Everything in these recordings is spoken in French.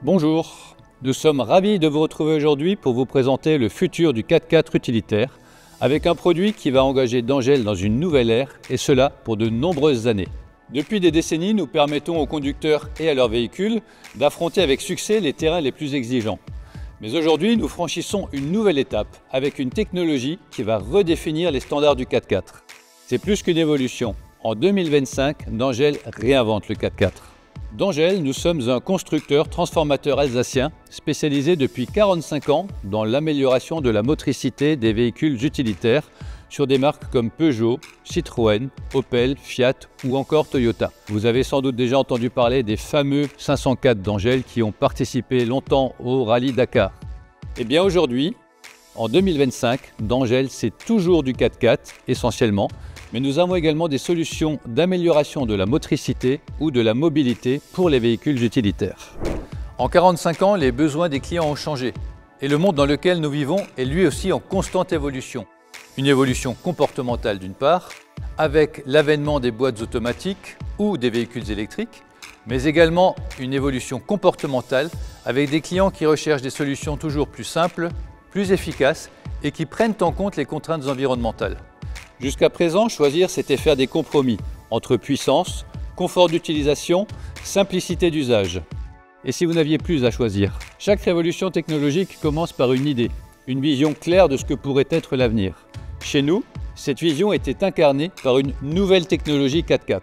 Bonjour, nous sommes ravis de vous retrouver aujourd'hui pour vous présenter le futur du 4x4 utilitaire avec un produit qui va engager Dangel dans une nouvelle ère et cela pour de nombreuses années. Depuis des décennies, nous permettons aux conducteurs et à leurs véhicules d'affronter avec succès les terrains les plus exigeants. Mais aujourd'hui, nous franchissons une nouvelle étape avec une technologie qui va redéfinir les standards du 4x4. C'est plus qu'une évolution. En 2025, Dangel réinvente le 4x4. Dangel, nous sommes un constructeur transformateur alsacien spécialisé depuis 45 ans dans l'amélioration de la motricité des véhicules utilitaires sur des marques comme Peugeot, Citroën, Opel, Fiat ou encore Toyota. Vous avez sans doute déjà entendu parler des fameux 504 Dangel qui ont participé longtemps au rallye Dakar. Et bien aujourd'hui, en 2025, Dangel c'est toujours du 4x4 essentiellement, mais nous avons également des solutions d'amélioration de la motricité ou de la mobilité pour les véhicules utilitaires. En 45 ans, les besoins des clients ont changé et le monde dans lequel nous vivons est lui aussi en constante évolution. Une évolution comportementale d'une part, avec l'avènement des boîtes automatiques ou des véhicules électriques, mais également une évolution comportementale avec des clients qui recherchent des solutions toujours plus simples, plus efficaces et qui prennent en compte les contraintes environnementales. Jusqu'à présent, choisir, c'était faire des compromis entre puissance, confort d'utilisation, simplicité d'usage. Et si vous n'aviez plus à choisir? Chaque révolution technologique commence par une idée, une vision claire de ce que pourrait être l'avenir. Chez nous, cette vision était incarnée par une nouvelle technologie 4x4.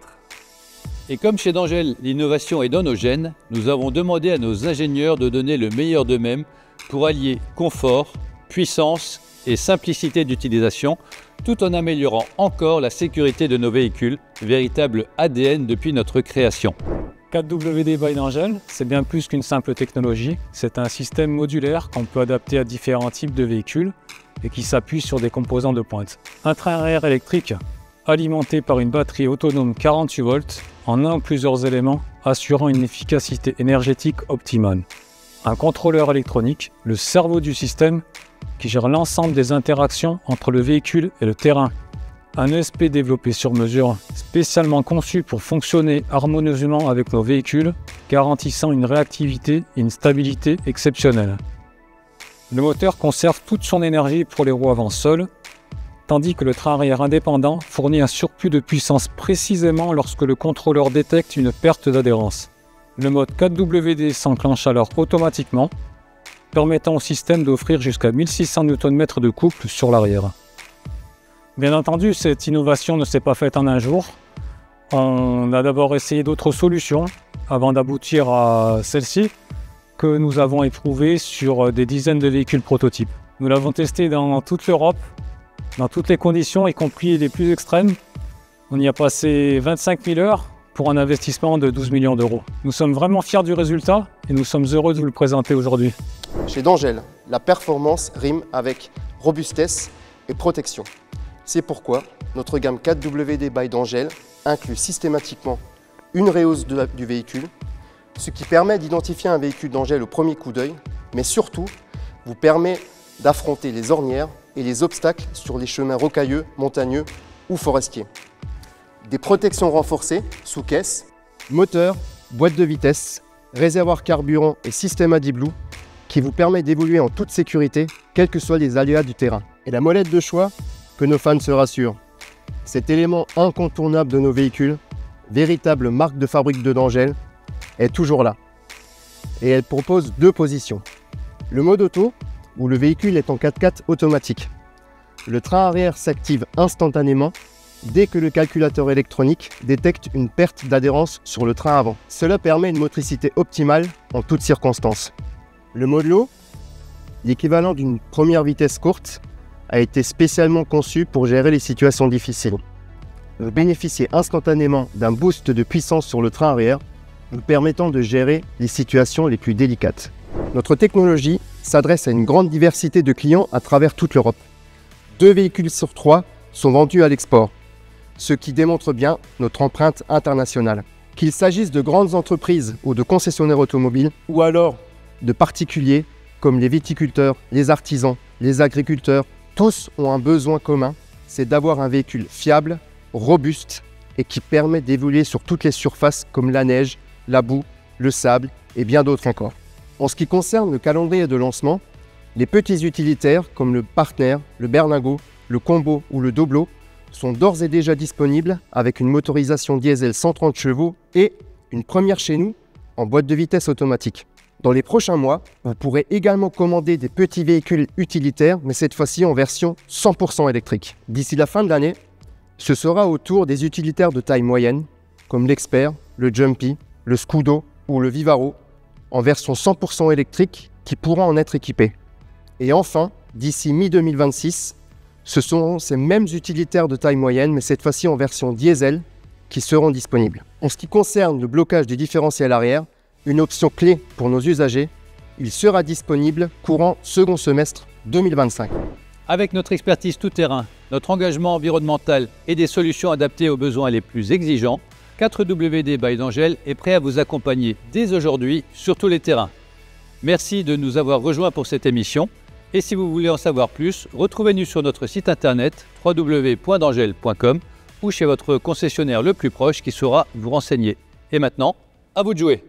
Et comme chez Dangel, l'innovation est dans nos gènes, nous avons demandé à nos ingénieurs de donner le meilleur d'eux-mêmes pour allier confort, puissance et simplicité d'utilisation, tout en améliorant encore la sécurité de nos véhicules, véritable ADN depuis notre création. 4WD by Dangel, c'est bien plus qu'une simple technologie, c'est un système modulaire qu'on peut adapter à différents types de véhicules et qui s'appuie sur des composants de pointe. Un train arrière électrique alimenté par une batterie autonome 48 volts en un ou plusieurs éléments assurant une efficacité énergétique optimale. Un contrôleur électronique, le cerveau du système, qui gère l'ensemble des interactions entre le véhicule et le terrain. Un ESP développé sur mesure, spécialement conçu pour fonctionner harmonieusement avec nos véhicules, garantissant une réactivité et une stabilité exceptionnelles. Le moteur conserve toute son énergie pour les roues avant seules, tandis que le train arrière indépendant fournit un surplus de puissance précisément lorsque le contrôleur détecte une perte d'adhérence. Le mode 4WD s'enclenche alors automatiquement, permettant au système d'offrir jusqu'à 1600 Nm de couple sur l'arrière. Bien entendu, cette innovation ne s'est pas faite en un jour. On a d'abord essayé d'autres solutions avant d'aboutir à celle-ci que nous avons éprouvée sur des dizaines de véhicules prototypes. Nous l'avons testé dans toute l'Europe, dans toutes les conditions, y compris les plus extrêmes. On y a passé 25 000 heures pour un investissement de 12 millions d'euros. Nous sommes vraiment fiers du résultat et nous sommes heureux de vous le présenter aujourd'hui. Chez Dangel, la performance rime avec robustesse et protection. C'est pourquoi notre gamme 4WD by Dangel inclut systématiquement une rehausse du véhicule, ce qui permet d'identifier un véhicule Dangel au premier coup d'œil, mais surtout vous permet d'affronter les ornières et les obstacles sur les chemins rocailleux, montagneux ou forestiers. Des protections renforcées sous caisse, moteur, boîte de vitesse, réservoir carburant et système AdBlue qui vous permet d'évoluer en toute sécurité, quels que soient les aléas du terrain. Et la molette de choix, que nos fans se rassurent. Cet élément incontournable de nos véhicules, véritable marque de fabrique de Dangel, est toujours là. Et elle propose deux positions. Le mode auto, où le véhicule est en 4x4 automatique. Le train arrière s'active instantanément dès que le calculateur électronique détecte une perte d'adhérence sur le train avant. Cela permet une motricité optimale en toutes circonstances. Le mode low, l'équivalent d'une première vitesse courte, a été spécialement conçu pour gérer les situations difficiles. Vous bénéficiez instantanément d'un boost de puissance sur le train arrière, vous permettant de gérer les situations les plus délicates. Notre technologie s'adresse à une grande diversité de clients à travers toute l'Europe. 2 véhicules sur 3 sont vendus à l'export, ce qui démontre bien notre empreinte internationale. Qu'il s'agisse de grandes entreprises ou de concessionnaires automobiles, ou alors de particuliers comme les viticulteurs, les artisans, les agriculteurs, tous ont un besoin commun, c'est d'avoir un véhicule fiable, robuste et qui permet d'évoluer sur toutes les surfaces comme la neige, la boue, le sable et bien d'autres encore. En ce qui concerne le calendrier de lancement, les petits utilitaires comme le Partner, le Berlingot, le Combo ou le Doblo sont d'ores et déjà disponibles avec une motorisation diesel 130 chevaux et une première chez nous en boîte de vitesse automatique. Dans les prochains mois, vous pourrez également commander des petits véhicules utilitaires, mais cette fois-ci en version 100% électrique. D'ici la fin de l'année, ce sera au tour des utilitaires de taille moyenne, comme l'Expert, le Jumpy, le Scudo ou le Vivaro, en version 100% électrique qui pourront en être équipés. Et enfin, d'ici mi-2026, ce seront ces mêmes utilitaires de taille moyenne, mais cette fois-ci en version diesel, qui seront disponibles. En ce qui concerne le blocage du différentiel arrière, une option clé pour nos usagers, il sera disponible courant second semestre 2025. Avec notre expertise tout-terrain, notre engagement environnemental et des solutions adaptées aux besoins les plus exigeants, 4WD by d'Angel est prêt à vous accompagner dès aujourd'hui sur tous les terrains. Merci de nous avoir rejoints pour cette émission. Et si vous voulez en savoir plus, retrouvez-nous sur notre site internet www.dangel.com ou chez votre concessionnaire le plus proche qui saura vous renseigner. Et maintenant, à vous de jouer!